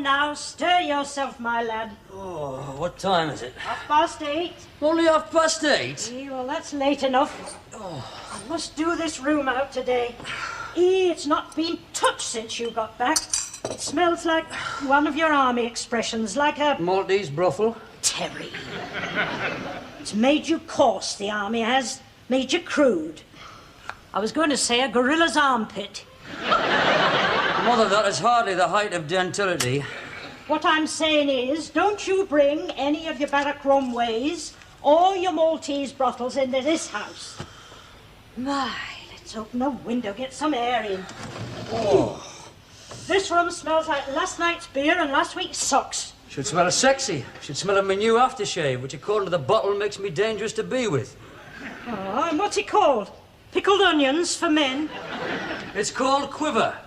now. Stir yourself, my lad. Oh, what time is it? 8:30. Only 8:30? Well, that's late enough. I must do this room out today. It's not been touched since you got back. It smells like one of your army expressions, like a... Maltese brothel? Terry. It's made you coarse, the army has. Made you crude. I was going to say a gorilla's armpit. Mother, that is hardly the height of gentility. What I'm saying is, don't you bring any of your barrack rum ways or your Maltese brothels into this house. My, let's open a window, get some air in. Oh. This room smells like last night's beer and last week's socks. Should smell sexy. Should smell of my new aftershave, which according to the bottle makes me dangerous to be with. Oh, and what's it called? Pickled onions for men? It's called Quiver.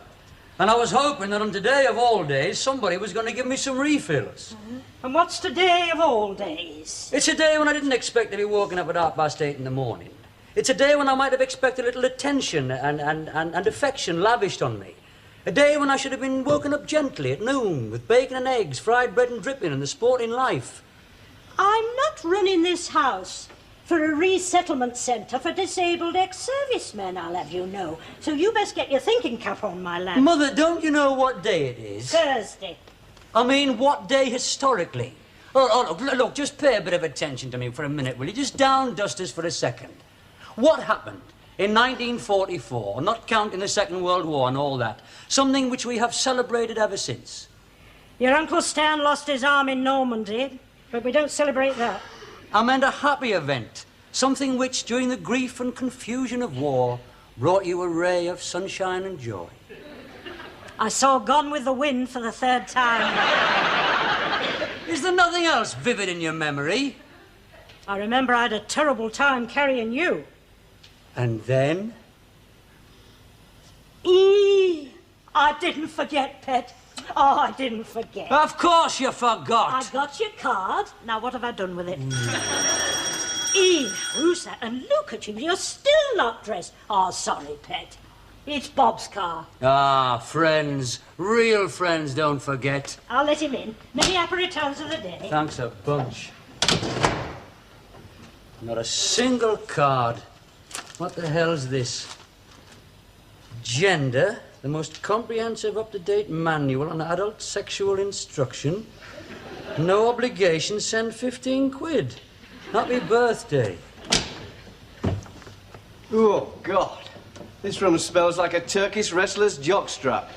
And I was hoping that on today of all days, somebody was going to give me some refills. And what's today of all days? It's a day when I didn't expect to be waking up at 8:30 in the morning. It's a day when I might have expected a little attention and affection lavished on me. A day when I should have been woken up gently at noon with bacon and eggs, fried bread and dripping, and the sporting life. I'm not running this house for a resettlement centre for disabled ex-servicemen, I'll have you know. So you best get your thinking cap on, my lad. Mother, don't you know what day it is? Thursday. I mean, what day historically? Oh, look, just pay a bit of attention to me for a minute, will you? Just down dust us for a second. What happened in 1944, not counting the Second World War and all that, something which we have celebrated ever since? Your Uncle Stan lost his arm in Normandy, but we don't celebrate that. I meant a happy event, something which, during the grief and confusion of war, brought you a ray of sunshine and joy. I saw Gone with the Wind for the 3rd time. Is there nothing else vivid in your memory? I remember I had a terrible time carrying you. And then? I didn't forget, Pet. Oh, I didn't forget. Of course you forgot. I got your card. Now, what have I done with it? Who's that? And look at you. You're still not dressed. Oh, sorry, Pet. It's Bob's car. Ah, friends. Real friends don't forget. I'll let him in. Many happy returns of the day. Thanks a bunch. Not a single card. What the hell's this? Gender, the most comprehensive, up-to-date manual on adult sexual instruction. No obligation, send 15 quid. Happy birthday. Oh, God. This room smells like a Turkish wrestler's jockstrap.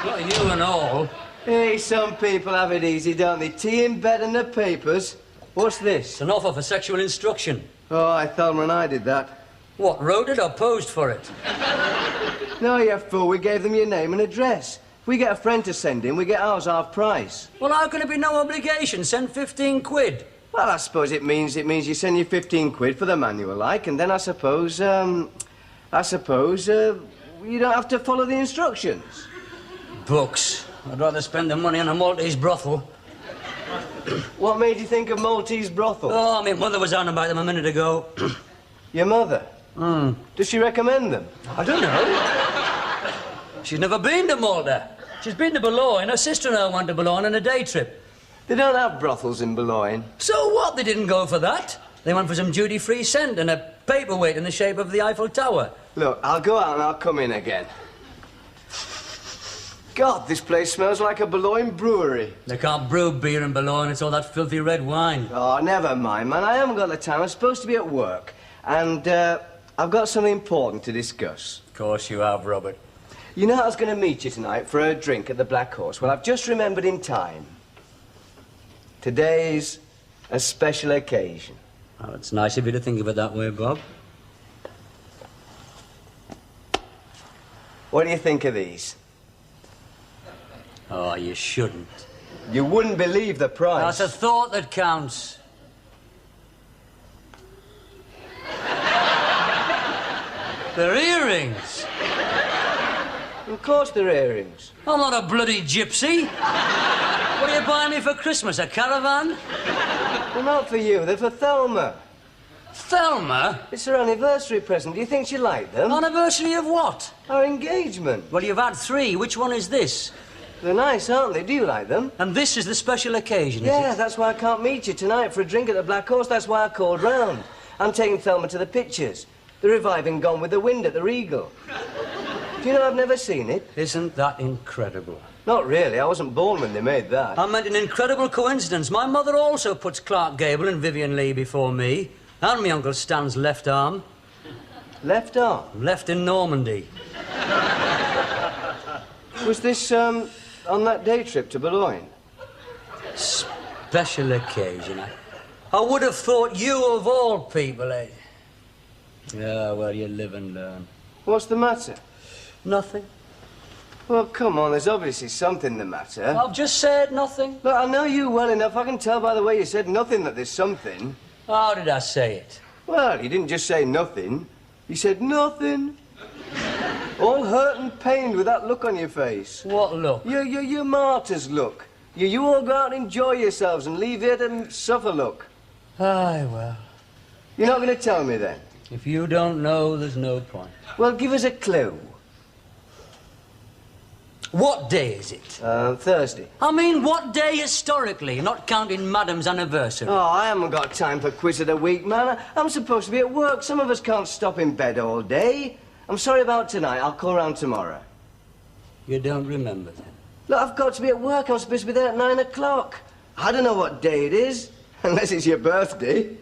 Not you and all. Hey, some people have it easy, don't they? Tea in bed and the papers. What's this? It's an offer for sexual instruction. Oh, I Thelma and I did that. What, wrote it or posed for it? No, you fool. We gave them your name and address. If we get a friend to send in, we get ours half price. Well, how can it be no obligation? Send 15 quid. Well, I suppose it means you send you 15 quid for the manual, like, and then I suppose you don't have to follow the instructions. Books. I'd rather spend the money on a Maltese brothel. What made you think of Maltese brothel? Oh, my mother was on about them a minute ago. Your mother? Does she recommend them? I don't know. She's never been to Malta. She's been to Boulogne. Her sister and I went to Boulogne on a day trip. They don't have brothels in Boulogne. So what? They didn't go for that. They went for some duty-free scent and a paperweight in the shape of the Eiffel Tower. Look, I'll go out and I'll come in again. God, this place smells like a Boulogne brewery. They can't brew beer in Boulogne. It's all that filthy red wine. Oh, never mind, man. I haven't got the time. I'm supposed to be at work. And, I've got something important to discuss. Of course you have, Robert. You know I was going to meet you tonight for a drink at the Black Horse. Well, I've just remembered in time. Today's a special occasion. Well, it's nice of you to think of it that way, Bob. What do you think of these? Oh, you shouldn't. You wouldn't believe the price. That's a thought that counts. They're earrings. Of course they're earrings. I'm not a bloody gypsy. What are you buying me for Christmas, a caravan? Well, not for you. They're for Thelma. Thelma? It's her anniversary present. Do you think she'd like them? Anniversary of what? Our engagement. Well, you've had 3. Which one is this? They're nice, aren't they? Do you like them? And this is the special occasion, is Yeah, it? that's why I can't meet you tonight for a drink at the Black Horse. That's why I called round. I'm taking Thelma to the pictures. They're reviving Gone with the Wind at the Regal. Do you know I've never seen it? Isn't that incredible? Not really. I wasn't born when they made that. I meant an incredible coincidence. My mother also puts Clark Gable and Vivian Leigh before me. And my Uncle Stan's left arm. Left arm? Left in Normandy. Was this, on that day trip to Boulogne? Special occasion. I would have thought you of all people, eh? Yeah, well, you live and learn. What's the matter? Nothing. Well, come on, there's obviously something the matter. I've just said nothing. Look, I know you well enough. I can tell by the way you said nothing that there's something. How did I say it? Well, you didn't just say nothing. You said nothing. All hurt and pained with that look on your face. What look? Your martyr's look. You all go out and enjoy yourselves and leave it and suffer look. Aye, well. You're not going to tell me then? If you don't know, there's no point. Well, give us a clue. What day is it? Thursday. I mean, what day historically, not counting Madam's anniversary? Oh, I haven't got time for quiz of the week, man. I'm supposed to be at work. Some of us can't stop in bed all day. I'm sorry about tonight. I'll call round tomorrow. You don't remember then? Look, I've got to be at work. I'm supposed to be there at 9 o'clock. I don't know what day it is, unless it's your birthday.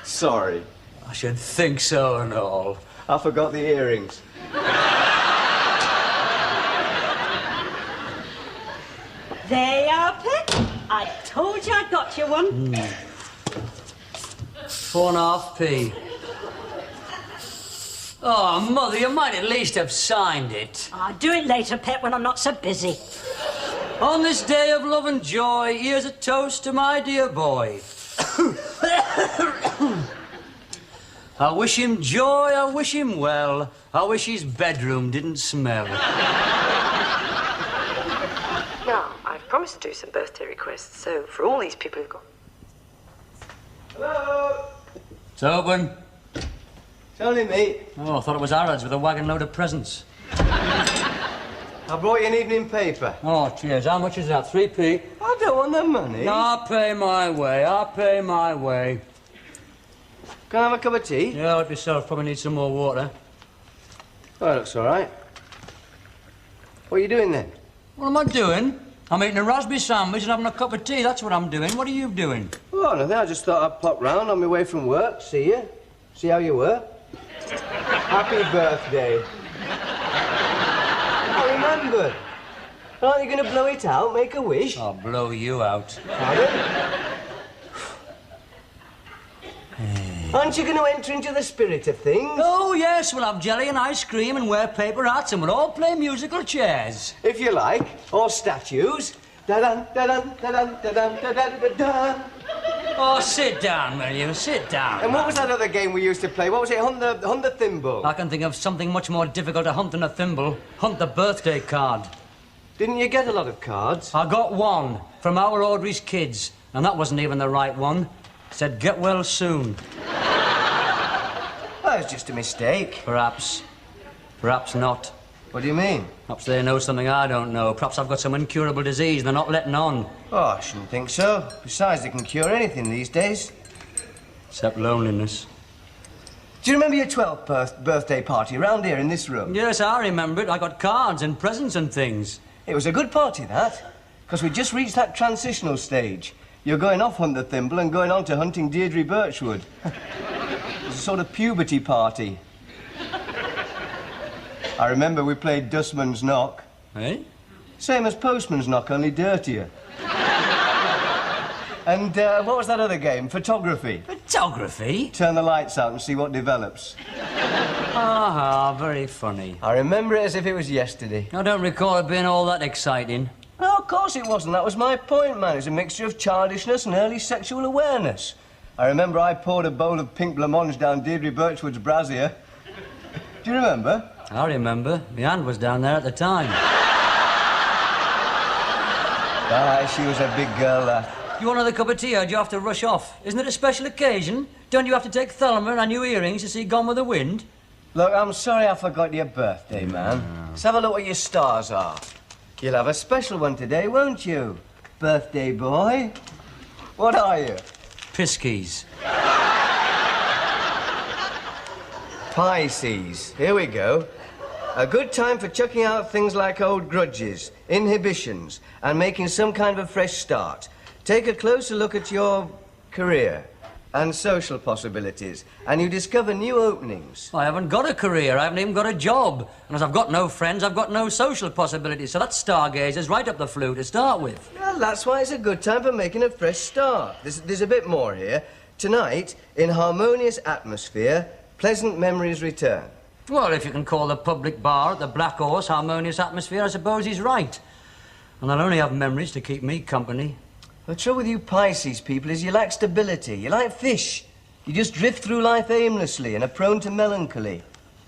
Sorry. I should think so and all. I forgot the earrings. There you are, Pip. I told you I'd got you one. 4.5p. Oh, Mother, you might at least have signed it. I'll do it later, Pip, when I'm not so busy. On this day of love and joy, here's a toast to my dear boy. I wish him joy, I wish him well. I wish his bedroom didn't smell. Now, I've promised to do some birthday requests, so for all these people who've got... Hello? It's open. It's only me. Oh, I thought it was Harrods with a wagon load of presents. I brought you an evening paper. Oh, cheers. How much is that? 3p? I don't want the money. I'll pay my way. I'll pay my way. Can I have a cup of tea? Yeah, help yourself. Probably need some more water. Oh, that looks all right. What are you doing then? What am I doing? I'm eating a raspberry sandwich and having a cup of tea. That's what I'm doing. What are you doing? Oh, nothing. I just thought I'd pop round on my way from work, see you, see how you were. Happy birthday. I remembered. Aren't you going to blow it out, make a wish? I'll blow you out. Pardon? Aren't you going to enter into the spirit of things? Oh, yes, we'll have jelly and ice cream and wear paper hats and we'll all play musical chairs. If you like, or statues. Da-dun, da-dun, da-dun, da-dun, da-dun, da-dun. Oh, sit down, will you? Sit down. And what was that other game we used to play? What was it? Hunt the thimble. I can think of something much more difficult to hunt than a thimble. Hunt the birthday card. Didn't you get a lot of cards? I got one from our Audrey's kids, and that wasn't even the right one. Said, get well soon. That was just a mistake. Perhaps. Perhaps not. What do you mean? Perhaps they know something I don't know. Perhaps I've got some incurable disease and they're not letting on. Oh, I shouldn't think so. Besides, they can cure anything these days. Except loneliness. Do you remember your 12th birthday party around here in this room? Yes, I remember it. I got cards and presents and things. It was a good party, that. Because we just reached that transitional stage. You're going off on the thimble and going on to hunting Deirdre Birchwood. It was a sort of puberty party. I remember we played Dustman's Knock. Eh? Same as Postman's Knock, only dirtier. And what was that other game? Photography. Photography? Turn the lights out and see what develops. Ah, very funny. I remember it as if it was yesterday. I don't recall it being all that exciting. No, of course it wasn't. That was my point, man. It's a mixture of childishness and early sexual awareness. I remember I poured a bowl of pink blancmange down Deirdre Birchwood's brassiere. Do you remember? I remember. My aunt was down there at the time. Aye, she was a big girl, that. You want another cup of tea, or do you have to rush off? Isn't it a special occasion? Don't you have to take Thelma and her new earrings to see Gone with the Wind? Look, I'm sorry I forgot your birthday, man. Let's have a look what your stars are. You'll have a special one today, won't you? Birthday boy. What are you? Piskies. Pisces. Here we go. A good time for chucking out things like old grudges, inhibitions, and making some kind of a fresh start. Take a closer look at your career and social possibilities, and you discover new openings. I haven't got a career, I haven't even got a job. And as I've got no friends, I've got no social possibilities. So that stargazer's right up the flue to start with. Well, that's why it's a good time for making a fresh start. There's a bit more here. Tonight, in harmonious atmosphere, pleasant memories return. Well, if you can call the public bar at the Black Horse harmonious atmosphere, I suppose he's right. And I'll only have memories to keep me company. The trouble with you Pisces people is you lack stability. You're like fish. You just drift through life aimlessly and are prone to melancholy.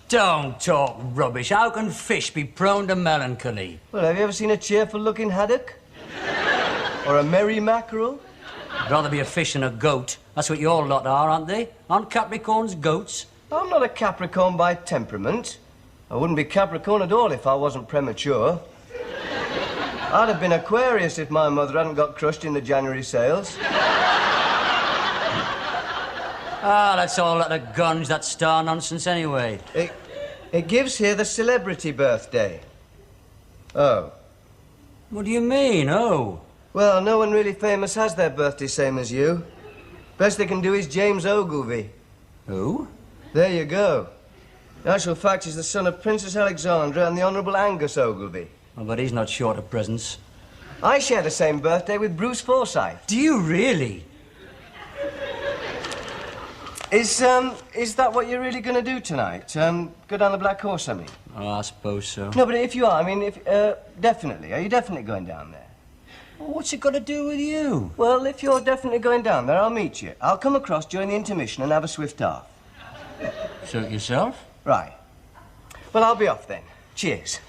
Don't talk rubbish. How can fish be prone to melancholy? Well, have you ever seen a cheerful-looking haddock? Or a merry mackerel? I'd rather be a fish than a goat. That's what your lot are, aren't they? Aren't Capricorns goats? I'm not a Capricorn by temperament. I wouldn't be Capricorn at all if I wasn't premature. I'd have been Aquarius if my mother hadn't got crushed in the January sales. Ah, that's all that of guns, that star nonsense anyway. It gives here the celebrity birthday. Oh. What do you mean, oh? Well, no one really famous has their birthday same as you. Best they can do is James Ogilvy. Who? There you go. In actual fact, he's the son of Princess Alexandra and the Honourable Angus Ogilvy. Oh, but he's not short of presents. I share the same birthday with Bruce Forsyth. Do you really? Is that what you're really going to do tonight? Go down the Black Horse, I mean? Oh, I suppose so. No, but if you are, I mean, definitely. Are you definitely going down there? Well, what's it got to do with you? Well, if you're definitely going down there, I'll meet you. I'll come across during the intermission and have a swift half. Suit yourself? Right. Well, I'll be off then. Cheers.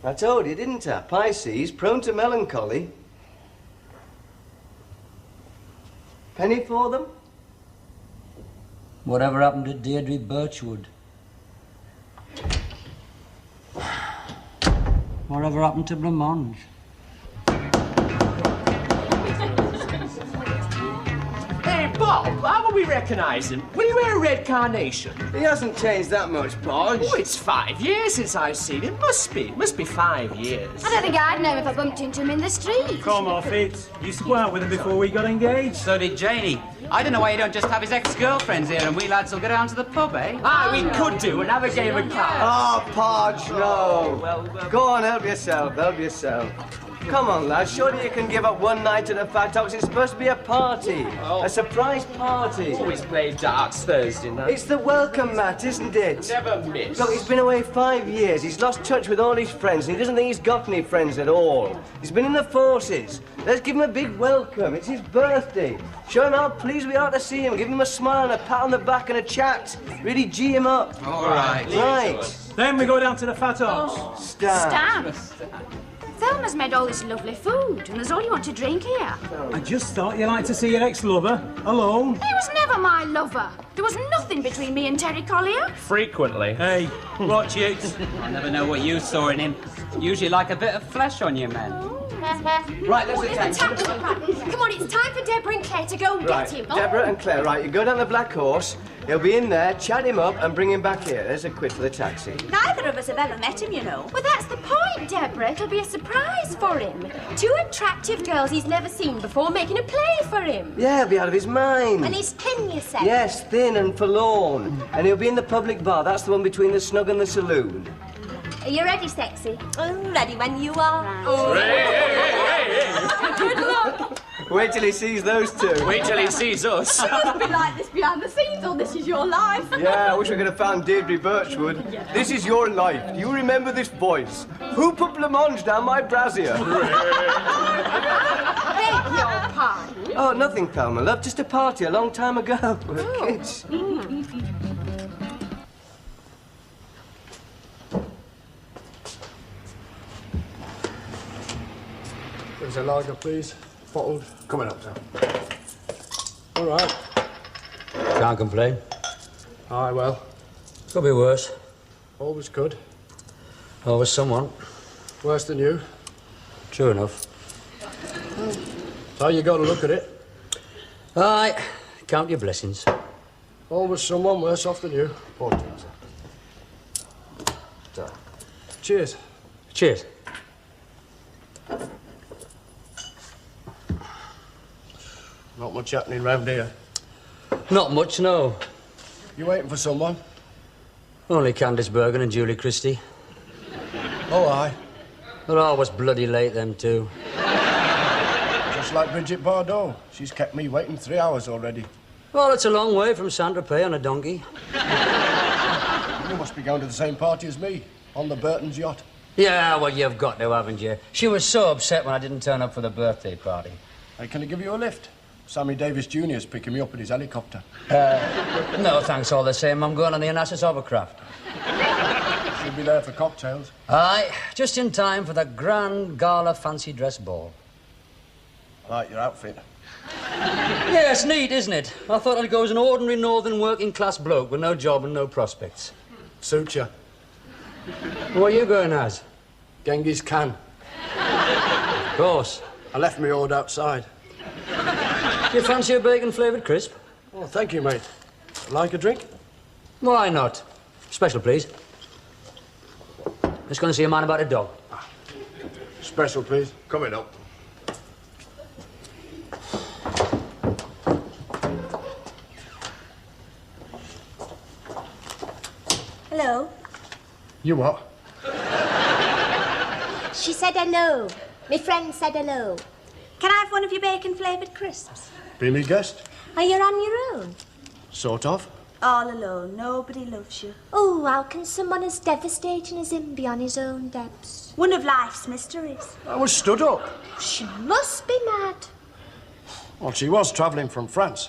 I told you, didn't I? Pisces, prone to melancholy. Penny for them? Whatever happened to Deirdre Birchwood? Whatever happened to Blancmange? Hey, Bob, how will we recognise him? Will he wear a red carnation? He hasn't changed that much, Podge. Oh, it's 5 years since I've seen him. Must be 5 years. I don't think I'd know if I bumped into him in the street. Come off it. Used to go out with him before we got engaged. So did Janie. I don't know why you don't just have his ex-girlfriends here and we lads will go down to the pub, eh? Ah, we could do and have a game of cards. Oh, Podge, no. Go on, help yourself, help yourself. Come on, lads, surely you can give up one night at the Fat Ox. It's supposed to be a party. A surprise party. Always play darts Thursday night. It's the welcome mat, isn't it? Never miss. Look, he's been away 5 years. He's lost touch with all his friends, and he doesn't think he's got any friends at all. He's been in the forces. Let's give him a big welcome. It's his birthday. Show him how pleased we are to see him. Give him a smile and a pat on the back and a chat. Really G him up. All right. Right. Then we go down to the Fat Ox. Stan. Thelma's made all this lovely food, and there's all you want to drink here. I just thought you'd like to see your ex-lover alone. He was never my lover. There was nothing between me and Terry Collier. Frequently. Hey, watch it. I never know what you saw in him. Usually like a bit of flesh on you, man. Right, let's attack. Come on, it's time for Deborah and Claire to go and Right, get him. Deborah and Claire, right, you go down the Black Horse. He'll be in there, chat him up and bring him back here. There's a quid for the taxi. Neither of us have ever met him, you know. Well, that's the point, Deborah. It'll be a surprise for him. 2 attractive girls he's never seen before making a play for him. Yeah, he'll be out of his mind. And he's thin, you say? Yes, thin and forlorn. And he'll be in the public bar. That's the one between the snug and the saloon. Are you ready, sexy? I'm ready when you are. Good luck. Wait till he sees those two. Wait till he sees us. It must be like this behind the scenes, or this is your life. Yeah, I wish I could have found Deirdre Birchwood. This is your life. Do you remember this voice? Who put blancmange down my brassiere? Beg your pardon. Oh, nothing, Thelma, love. Just a party a long time ago. We were kids. There's a lager, please. Bottled. Coming up, sir. All right. Can't complain. Aye, well. Could be worse. Always could. Always someone. Worse than you. True enough. So you got to look at it. Aye. Count your blessings. Always someone worse off than you. 14, sir. Cheers. Cheers. Not much happening round here. Not much, no. You waiting for someone? Only Candice Bergen and Julie Christie. Oh, aye. They're always bloody late, them two. Just like Bridget Bardot. She's kept me waiting 3 hours already. Well, it's a long way from Saint-Tropez on a donkey. You must be going to the same party as me, on the Burton's yacht. Yeah, well, you've got to, haven't you? She was so upset when I didn't turn up for the birthday party. Hey, can I give you a lift? Sammy Davis Jr.'s picking me up in his helicopter. No, thanks all the same. I'm going on the Onassis hovercraft. She'll be there for cocktails. Aye, just in time for the grand gala fancy dress ball. Like your outfit. Yeah, it's neat, isn't it? I thought I'd go as an ordinary northern working class bloke with no job and no prospects. Suits you. What are you going as? Genghis Khan. Of course. I left my hoard outside. Do you fancy a bacon-flavoured crisp? Oh, thank you, mate. Like a drink? Why not? Special, please. Just going to see a man about a dog. Special, please. Coming up. Hello. You what? She said hello. My friend said hello. Can I have one of your bacon-flavoured crisps? Be me guest? Are you on your own? Sort of. All alone. Nobody loves you. Oh, how can someone as devastating as him be on his own, Debs? One of life's mysteries. I was stood up. She must be mad. Well, she was travelling from France.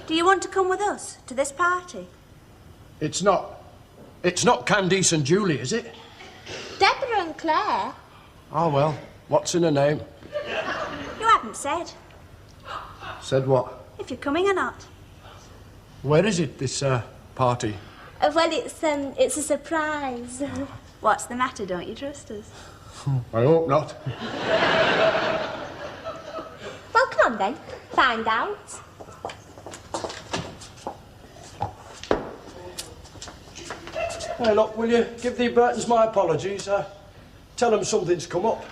Do you want to come with us to this party? It's not Candice and Julie, is it? Deborah and Claire. Oh, well. What's in her name? You haven't said. Said what? If you're coming or not. Where is it, this, party? Well, it's a surprise. What's the matter? Don't you trust us? I hope not. Well, come on then. Find out. Hey, look, will you give the Burtons my apologies? Tell them something's come up.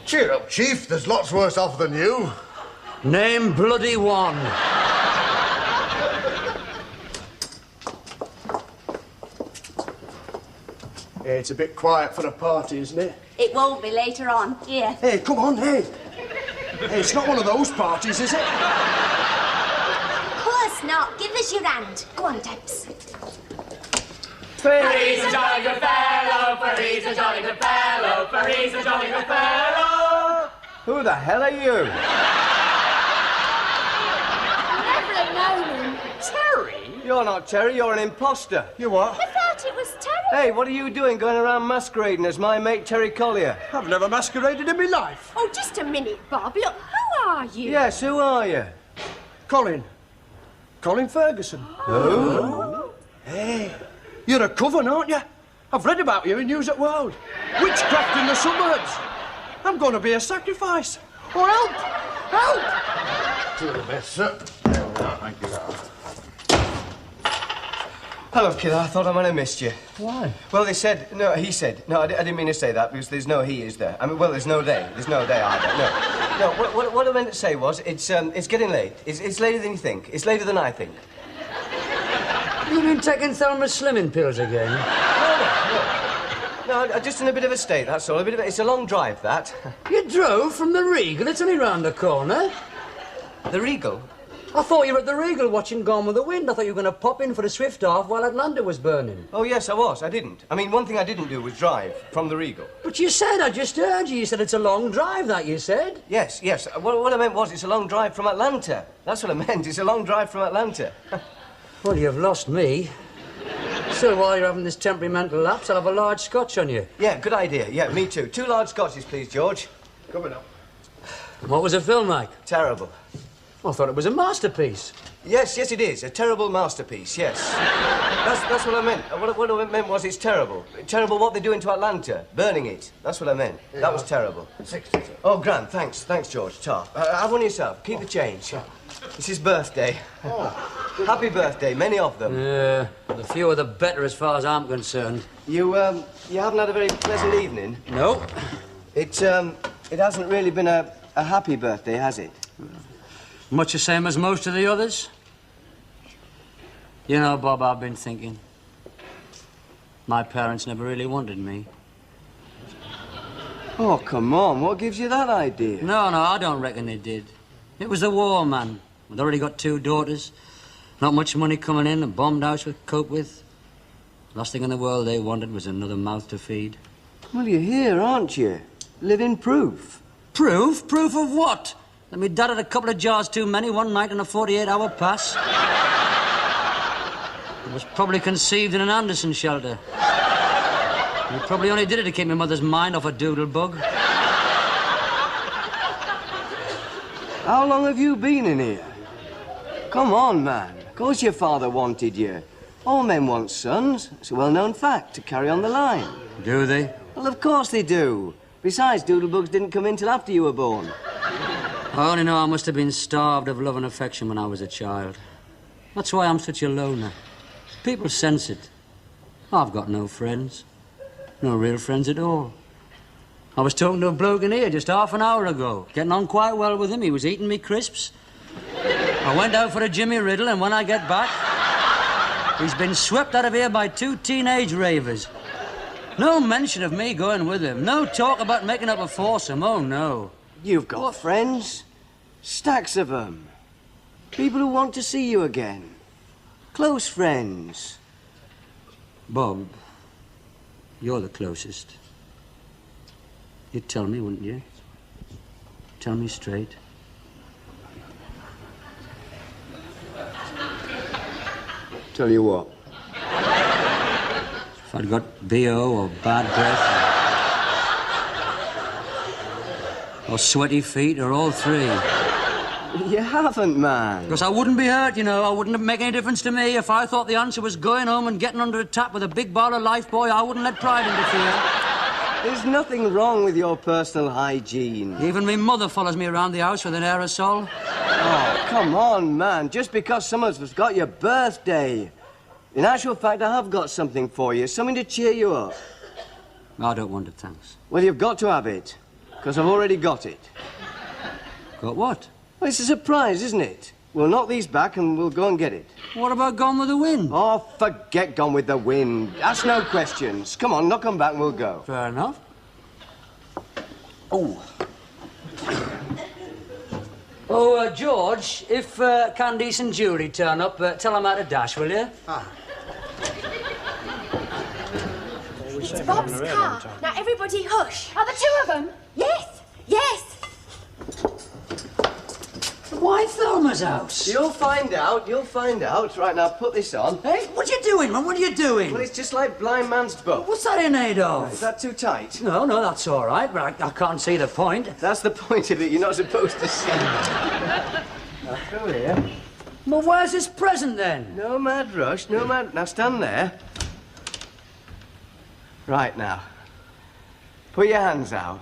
Cheer up, Chief. There's lots worse off than you. Name bloody one. Hey, it's a bit quiet for a party, isn't it? It won't be later on. Here. Hey, come on, hey. Hey, it's not one of those parties, is it? Of course not. Give us your hand. Go on, Debs. For he's a jolly good fellow, for he's a jolly good fellow, for he's a jolly good fellow. Who the hell are you? Never have known him. Terry? You're not Terry, you're an imposter. You what? I thought it was Terry. Hey, what are you doing going around masquerading as my mate Terry Collier? I've never masqueraded in my life. Oh, just a minute, Bob. Look, who are you? Yes, who are you? Colin Ferguson. Who? Hey, you're a coven, aren't you? I've read about you in News at World. Witchcraft in the suburbs. I'm going to be a sacrifice. Oh, help! Help! To the best, sir. There we are, thank you. Hello, kid. I thought I might have missed you. Why? Well, he said, I didn't mean to say that because there's no he, is there? I mean, well, there's no they. There's no they either. No, what I meant to say was, it's getting late. It's later than you think. It's later than I think. You've been taking Thelma's slimming pills again? No, just in a bit of a state, that's all. It's a long drive, that. You drove from the Regal? It's only round the corner. The Regal? I thought you were at the Regal watching Gone with the Wind. I thought you were going to pop in for the Swift half while Atlanta was burning. Oh, yes, I was. I didn't. I mean, one thing I didn't do was drive from the Regal. But you said, I just heard you. You said it's a long drive, that you said. Yes. What I meant was it's a long drive from Atlanta. That's what I meant. It's a long drive from Atlanta. Well, you've lost me. So while you're having this temperamental lapse, I'll have a large scotch on you. Yeah, good idea. Yeah, me too. 2 large scotches, please, George. Coming up. What was the film like? Terrible. I thought it was a masterpiece. Yes, it is. A terrible masterpiece, yes. That's what I meant. What I meant was it's terrible. Terrible what they're doing to Atlanta. Burning it. That's what I meant. Yeah. That was terrible. 60. Oh, grand. Thanks. Thanks, George. Ta. Have one yourself. Keep the change. It's his birthday. Oh. Happy birthday. Many of them. Yeah, the fewer the better as far as I'm concerned. You haven't had a very pleasant evening? No. It hasn't really been a happy birthday, has it? Much the same as most of the others. You know, Bob, I've been thinking. My parents never really wanted me. Oh, come on. What gives you that idea? No, I don't reckon they did. It was the war, man. We'd already got 2 daughters. Not much money coming in, a bombed house to cope with. Last thing in the world they wanted was another mouth to feed. Well, you're here, aren't you? Living proof. Proof? Proof of what? That me dad had a couple of jars too many one night on a 48-hour pass. It was probably conceived in an Anderson shelter. He probably only did it to keep my mother's mind off a doodle bug. How long have you been in here? Come on, man. Of course your father wanted you. All men want sons. It's a well-known fact to carry on the line. Do they? Well, of course they do. Besides, doodlebugs didn't come in till after you were born. I only know I must have been starved of love and affection when I was a child. That's why I'm such a loner. People sense it. I've got no friends. No real friends at all. I was talking to a bloke in here just half an hour ago. Getting on quite well with him. He was eating me crisps. I went out for a Jimmy Riddle, and when I get back, he's been swept out of here by 2 teenage ravers. No mention of me going with him. No talk about making up a foursome. Oh, no. You've got friends. Stacks of them. People who want to see you again. Close friends. Bob, you're the closest. You'd tell me, wouldn't you? Tell me straight. Tell you what. If I'd got BO or bad breath, or sweaty feet, or all 3. You haven't, man. Because I wouldn't be hurt, you know. I wouldn't make any difference to me. If I thought the answer was going home and getting under a tap with a big bottle of Life Boy, I wouldn't let pride interfere. There's nothing wrong with your personal hygiene. Even me mother follows me around the house with an aerosol. Oh, come on, man. Just because some of us got your birthday. In actual fact, I have got something for you. Something to cheer you up. I don't want it, thanks. Well, you've got to have it. Because I've already got it. Got what? Well, it's a surprise, isn't it? We'll knock these back and we'll go and get it. What about Gone with the Wind? Oh, forget Gone with the Wind. Ask no questions. Come on, knock them back and we'll go. Fair enough. Oh. Oh, George, if Candice and Julie turn up, tell them how to dash, will you? It's Bob's car. Now, everybody hush. Are the 2 of them? Yes, yes. Why Thelma's house? You'll find out. Right, now, put this on. Hey, what are you doing, man? What are you doing? Well, it's just like blind man's buff. What's that in aid of? Is that too tight? No, that's all right, but I can't see the point. That's the point of it. You're not supposed to see. Now, through here. Well, where's his present, then? No mad rush, no mad... Now, stand there. Right, now. Put your hands out.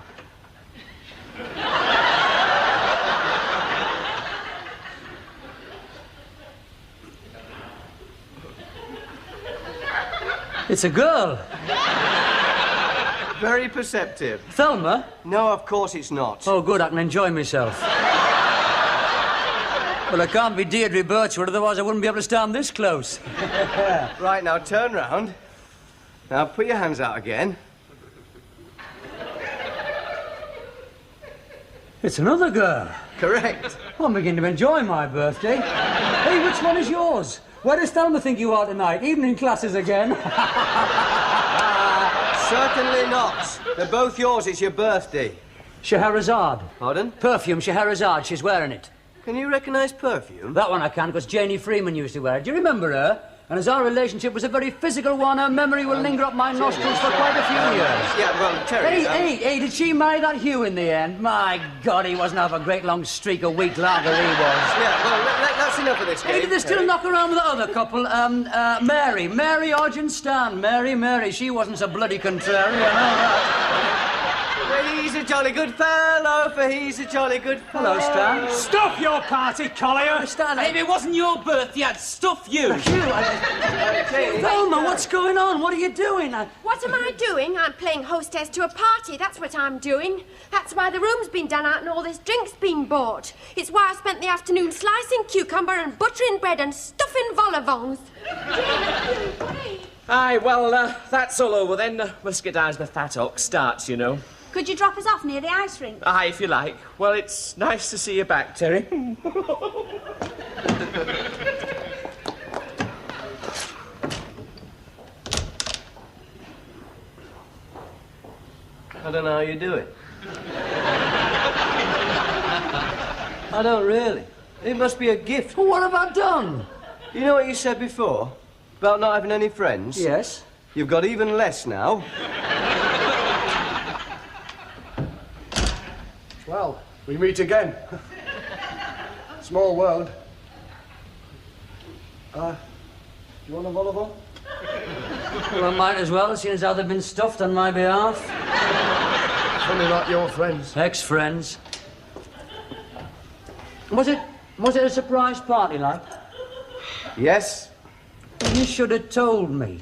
It's a girl. Very perceptive. Thelma? No, of course it's not. Oh, good, I can enjoy myself. Well, I can't be Deirdre Birchwood, otherwise I wouldn't be able to stand this close. Right, now, turn round. Now, put your hands out again. It's another girl. Correct. Well, I'm beginning to enjoy my birthday. Hey, which one is yours? Where does Thelma think you are tonight? Evening classes again? Certainly not. They're both yours. It's your birthday. Scheherazade. Pardon? Perfume, Scheherazade. She's wearing it. Can you recognise perfume? That one I can, because Janie Freeman used to wear it. Do you remember her? And as our relationship was a very physical one, her memory will linger up my nostrils for quite a few years. Yeah, well, Terry... Hey, did she marry that Hugh in the end? My God, he wasn't half a great long streak a week longer, he was. Yeah, well, that's enough of this game. Hey, did they still knock around with the other couple? Mary Origin Stan. Mary. She wasn't so bloody contrary, I know that. He's a jolly good fellow, for he's a jolly good fellow. Hello, Stan. Stop your party, Collier! Stan, If it wasn't your birthday, I'd stuff you. Thelma, what's going on? What are you doing? What am I doing? I'm playing hostess to a party. That's what I'm doing. That's why the room's been done out and all this drink's been bought. It's why I spent the afternoon slicing cucumber and buttering bread and stuffing vol au vents. Aye, well, that's all over then. Must get down to the Fat Ox starts, you know. Could you drop us off near the ice rink? Aye, if you like. Well, it's nice to see you back, Terry. I don't know how you do it. I don't really. It must be a gift. What have I done? You know what you said before? About not having any friends? Yes. You've got even less now. Well, we meet again. Small world. Do you want a vol au vent? Well, I might as well, seeing as how they've been stuffed on my behalf. Funny like your friends. Ex-friends. Was it a surprise party, like? Yes. You should have told me.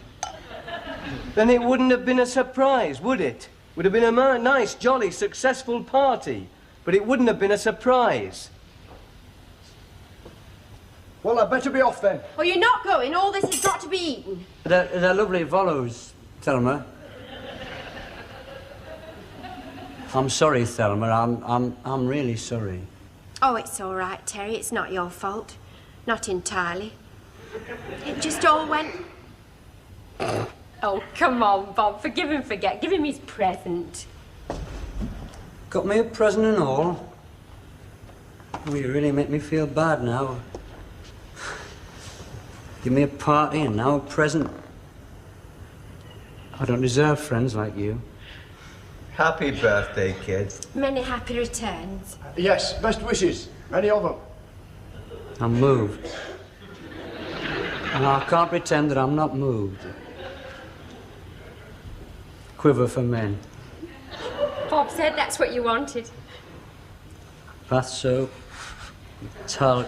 Then it wouldn't have been a surprise, would it? Would have been a nice, jolly, successful party. But it wouldn't have been a surprise. Well, I'd better be off then. Well, you're not going. All this has got to be eaten. They're lovely vollows, Thelma. I'm sorry, Thelma. I'm really sorry. Oh, it's all right, Terry. It's not your fault. Not entirely. It just all went... Oh, come on, Bob. Forgive and forget. Give him his present. Got me a present and all. Oh, you really make me feel bad now. Give me a party and now a present. I don't deserve friends like you. Happy birthday, kid. Many happy returns. Yes, best wishes. Many of them. I'm moved. And I can't pretend that I'm not moved. Quiver for men. Bob said that's what you wanted. Bath soap, talc.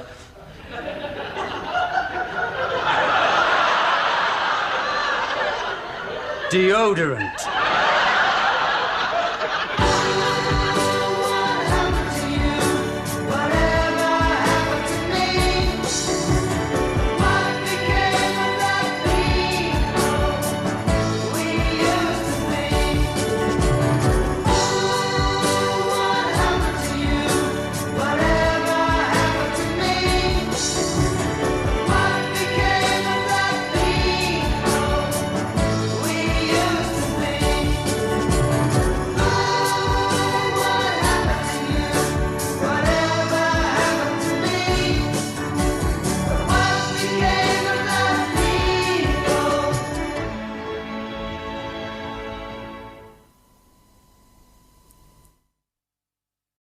Deodorant.